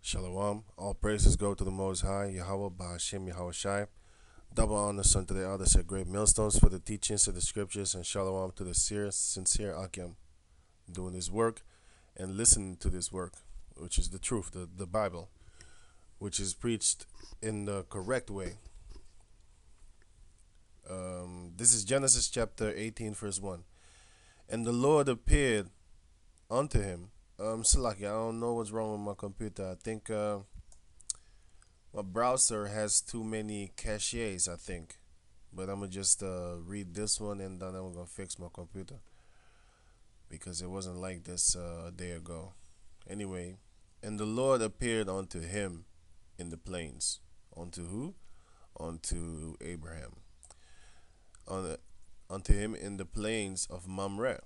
Shalom. All praises go to the Most High, Yahweh, Bahashim, Yahweh Shai. Double honors unto the elders at great millstones for the teachings of the scriptures, and shalom to the sincere Akim doing his work and listening to this work, which is the truth, the Bible, which is preached in the correct way. This is Genesis chapter 18, verse 1. And the Lord appeared unto him. Salaki, I don't know what's wrong with my computer. I think my browser has too many caches, I think. But I'm going to just read this one and then I'm going to fix my computer. Because it wasn't like this a day ago. Anyway, and the Lord appeared unto him in the plains. Unto who? Unto Abraham. Unto him in the plains of Mamre.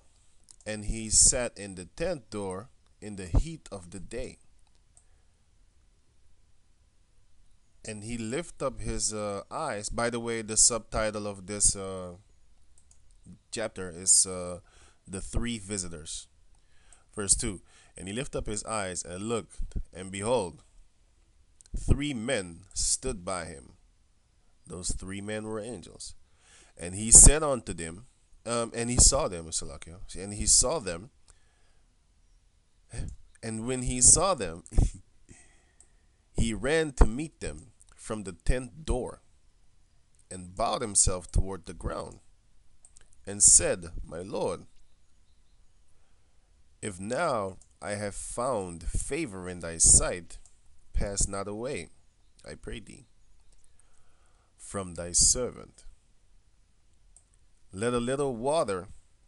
And he sat in the tent door in the heat of the day. And he lifted up his eyes. By the way, the subtitle of this chapter is The Three Visitors. Verse 2. And he lifted up his eyes and looked, and behold, three men stood by him. Those three men were angels. And he said unto them, and he saw them, and he saw them, and when he saw them, he ran to meet them from the tent door, and bowed himself toward the ground, and said, My Lord, if now I have found favor in thy sight, pass not away, I pray thee, from thy servant. Let a little water,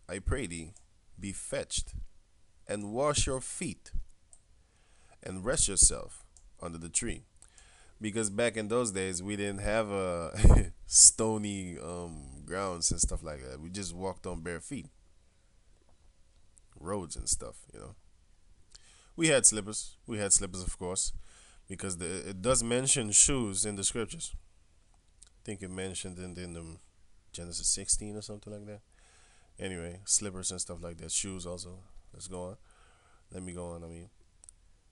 I pray thee, be fetched, and wash your feet, and rest yourself under the tree. Because back in those days, we didn't have stony grounds and stuff like that. We just walked on bare feet, roads and stuff. We had slippers. We had slippers, of course, because it does mention shoes in the scriptures. I think it mentioned in the Genesis 16 or something like that. Anyway, slippers and stuff like that. Shoes also. Let's go on. Let me go on.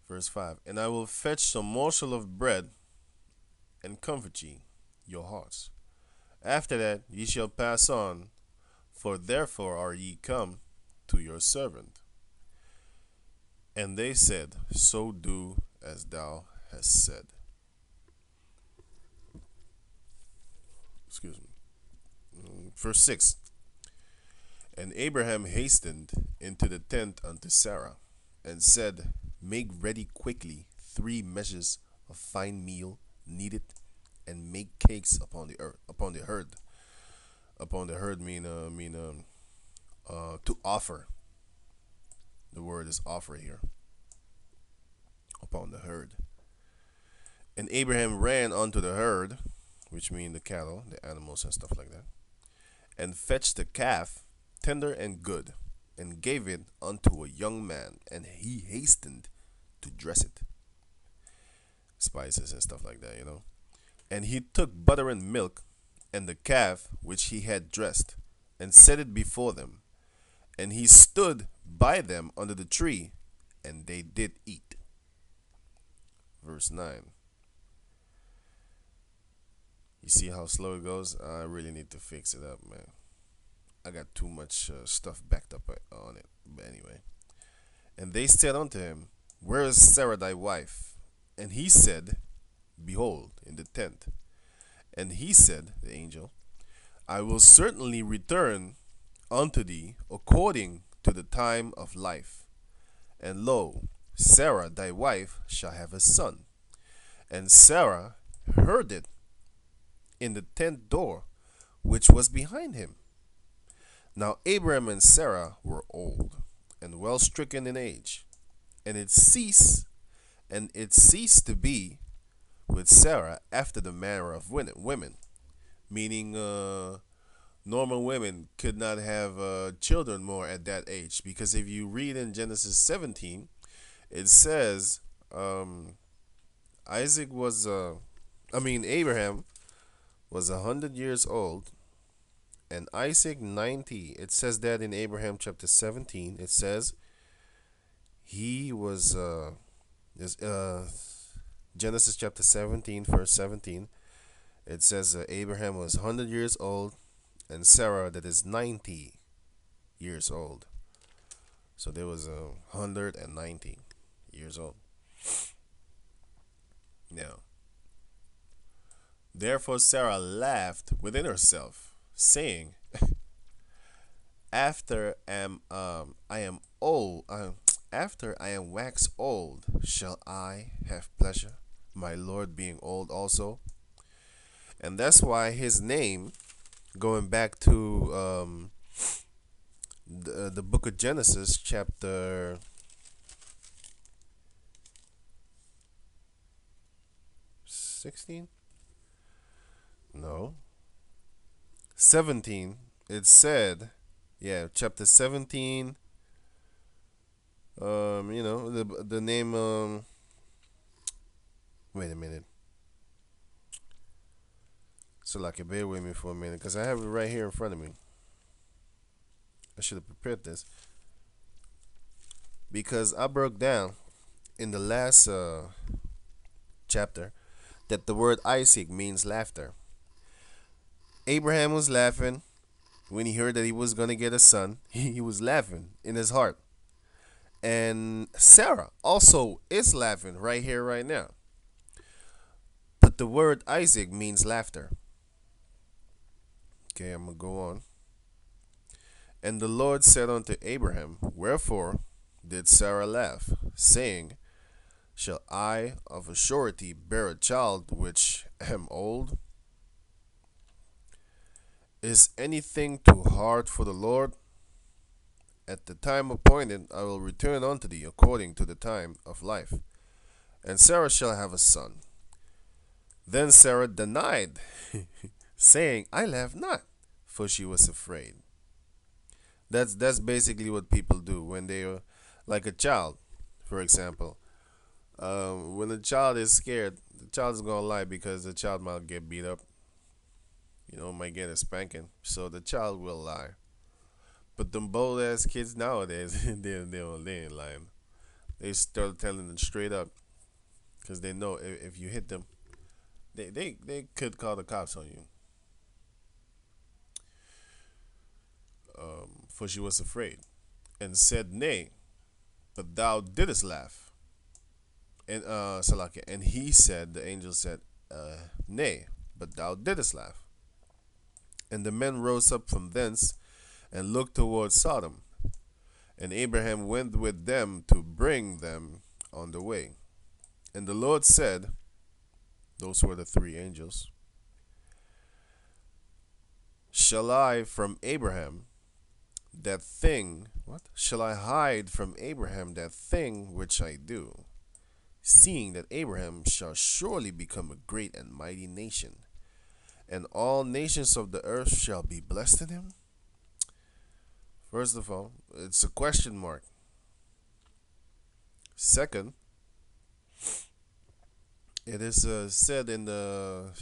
Verse 5. And I will fetch some morsel of bread and comfort ye, your hearts. After that ye shall pass on, for therefore are ye come to your servant. And they said, So do as thou hast said. Excuse me. Verse 6. And Abraham hastened into the tent unto Sarah, and said, Make ready quickly 3 measures of fine meal, knead it, and make cakes upon the herd. Upon the herd to offer. The word is offer here. Upon the herd. And Abraham ran unto the herd, which mean the cattle, the animals and stuff like that, and fetched the calf, tender and good, and gave it unto a young man, and he hastened to dress it. Spices and stuff like that. And he took butter and milk, and the calf which he had dressed, and set it before them. And he stood by them under the tree, and they did eat. Verse 9. You see how slow it goes? I really need to fix it up, man. I got too much stuff backed up on it. But anyway. And they said unto him, Where is Sarah thy wife? And he said, Behold, in the tent. And he said, the angel, I will certainly return unto thee according to the time of life. And lo, Sarah thy wife shall have a son. And Sarah heard it in the tent door which was behind him. Now Abraham and Sarah were old, and well stricken in age, and it ceased to be with Sarah after the manner of women, meaning normal women could not have children more at that age, because if you read in Genesis 17, it says Abraham was 100 years old, and Isaac 90. It says that in Abraham chapter 17. It says he was Genesis chapter 17, verse 17. It says Abraham was 100 years old and Sarah that is 90 years old. So there was 190 years old. Now, therefore Sarah laughed within herself, saying, "After I am old, after I am waxed old, shall I have pleasure, my Lord being old also." And that's why his name, going back to the book of Genesis, chapter 16? No, 17. It said, yeah, chapter 17. The name. Wait a minute. So, like, bear with me for a minute, because I have it right here in front of me. I should have prepared this because I broke down in the last chapter that the word Isaac means laughter. Abraham was laughing when he heard that he was going to get a son. He was laughing in his heart. And Sarah also is laughing right here, right now. But the word Isaac means laughter. Okay, I'm going to go on. And the Lord said unto Abraham, "Wherefore did Sarah laugh, saying, Shall I of a surety bear a child which am old? Is anything too hard for the Lord? At the time appointed I will return unto thee according to the time of life, and Sarah shall have a son." Then Sarah denied, saying, "I laugh not," for she was afraid. That's basically what people do when they are like a child, for example. When a child is scared, the child is gonna lie because the child might get beat up, might get a spanking, so the child will lie. But them bold ass kids nowadays, they ain't lying. They start telling them straight up, because they know if you hit them, they could call the cops on you. For she was afraid, and said, "Nay, but thou didst laugh." And Salaki, and he said, the angel said, "Nay, but thou didst laugh." And the men rose up from thence and looked toward Sodom. And Abraham went with them to bring them on the way. And the Lord said, those were the three angels, "Shall I from Abraham that thing, what? Shall I hide from Abraham that thing which I do, seeing that Abraham shall surely become a great and mighty nation, and all nations of the earth shall be blessed in him?" First of all, it's a question mark. Second, it is said in the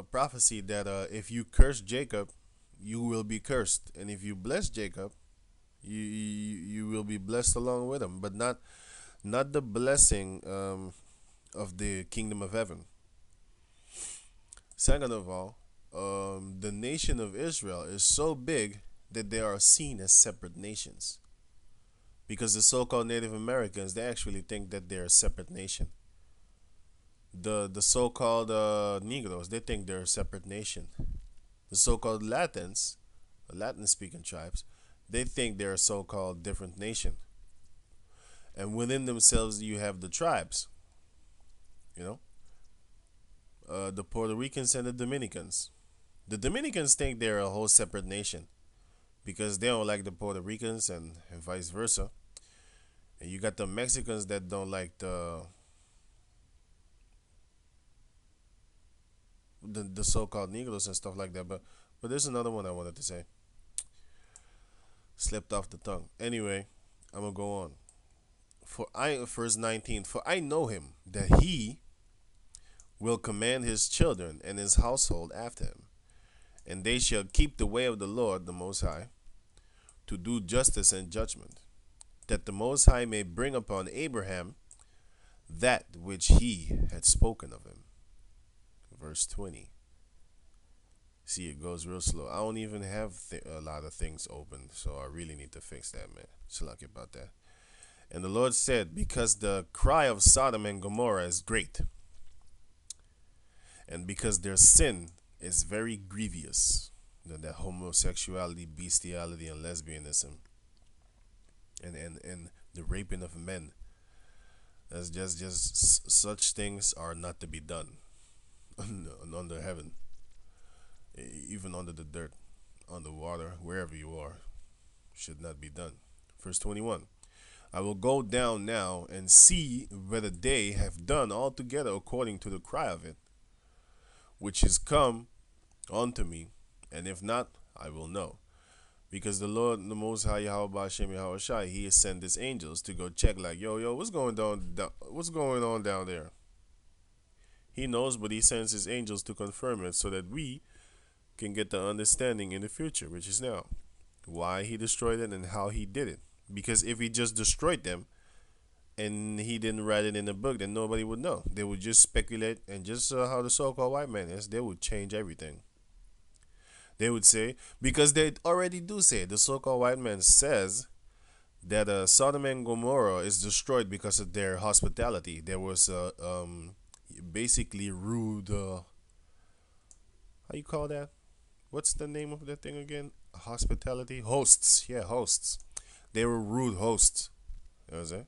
prophecy that if you curse Jacob, you will be cursed, and if you bless Jacob, you will be blessed along with him, but not the blessing of the kingdom of heaven. Second of all, the nation of Israel is so big that they are seen as separate nations, because the so-called Native Americans, they actually think that they're a separate nation. The so-called Negroes, they think they're a separate nation. The so-called Latins, the Latin-speaking tribes, they think they're a so-called different nation. And within themselves, you have the tribes. The Puerto Ricans and the Dominicans. The Dominicans think they're a whole separate nation because they don't like the Puerto Ricans, and vice versa. And you got the Mexicans that don't like the so-called Negroes and stuff like that. But there's another one I wanted to say. Slipped off the tongue. Anyway, I'm gonna go on. Verse 19. For I know him that he will command his children and his household after him, and they shall keep the way of the Lord the Most High, to do justice and judgment, that the Most High may bring upon Abraham that which he had spoken of him. Verse 20. See, it goes real slow. I don't even have a lot of things open, so I really need to fix that, man. Lucky about that. And the Lord said, because the cry of Sodom and Gomorrah is great, and because their sin is very grievous, that homosexuality, bestiality, and lesbianism, and the raping of men, that's just such things are not to be done under heaven, even under the dirt, on the water, wherever you are, should not be done. Verse 21. I will go down now and see whether they have done altogether according to the cry of it, which is come unto me, and if not, I will know. Because the Lord, the Most High Yahweh Hashem Yahweh Shai, He has sent His angels to go check, like, yo, what's going on down there? He knows, but He sends His angels to confirm it, so that we can get the understanding in the future, which is now, why He destroyed it and how He did it. Because if He just destroyed them and He didn't write it in the book, then nobody would know. They would just speculate, and just how the so-called white man is, they would change everything. They would say, because they already do say, the so-called white man says that Sodom and Gomorrah is destroyed because of their hospitality. There was basically rude, how you call that? What's the name of that thing again? Hospitality? Hosts. Yeah, hosts. They were rude hosts. You know what I'm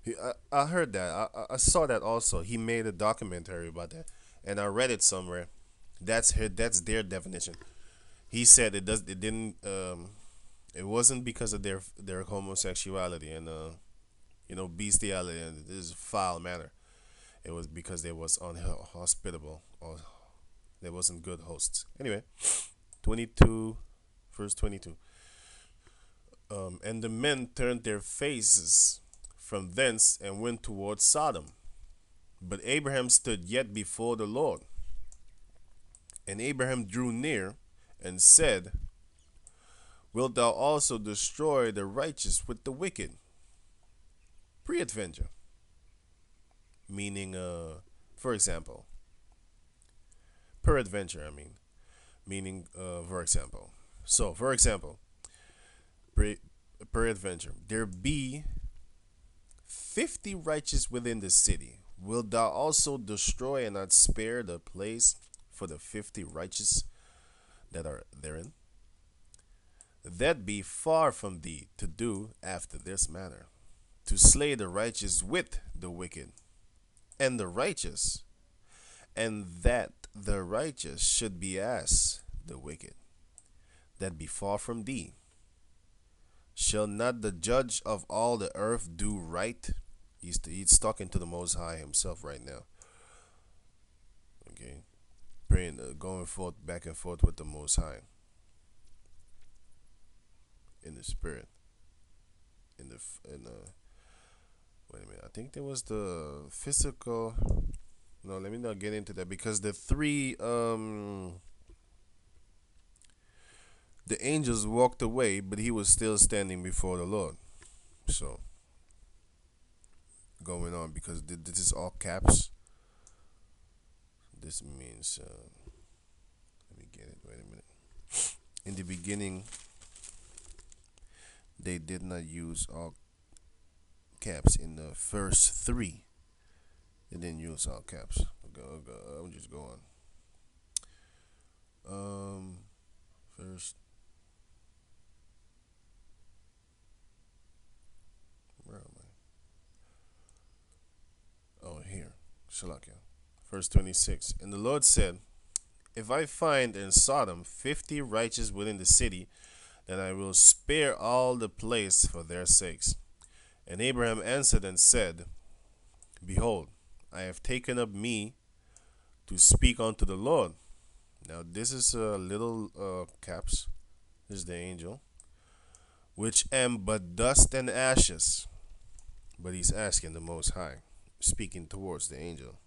saying? I heard that. I saw that also. He made a documentary about that, and I read it somewhere. That's their definition. He said it didn't it wasn't because of their homosexuality and bestiality and this foul manner. It was because they was unhospitable, or they wasn't good hosts. Anyway, 22 verse 22. And the men turned their faces from thence and went towards Sodom. But Abraham stood yet before the Lord. And Abraham drew near and said, wilt thou also destroy the righteous with the wicked? Peradventure. Meaning, for example. Peradventure, I mean. Meaning, for example. So, for example, peradventure, there be 50 righteous within the city. Wilt thou also destroy and not spare the place for the 50 righteous that are therein? That be far from thee to do after this manner, to slay the righteous with the wicked, and the righteous, and that the righteous should be as the wicked. That be far from thee. Shall not the judge of all the earth do right? He's talking to the Most High himself right now. Okay, praying, going forth, back and forth with the Most High in the spirit. Wait a minute. I think there was the physical. No, let me not get into that, because the angels walked away, but he was still standing before the Lord. So, going on, because this is all caps. This means, let me get it. Wait a minute. In the beginning, they did not use all caps. In the first 3, they didn't use all caps. I'll just go on. First. Where am I? Oh, here. Shalakia. Verse 26. And the Lord said, if I find in Sodom 50 righteous within the city, then I will spare all the place for their sakes. And Abraham answered and said, behold, I have taken up me to speak unto the Lord. Now this is little caps. This is the angel. Which am but dust and ashes. But he's asking the Most High, speaking towards the angel.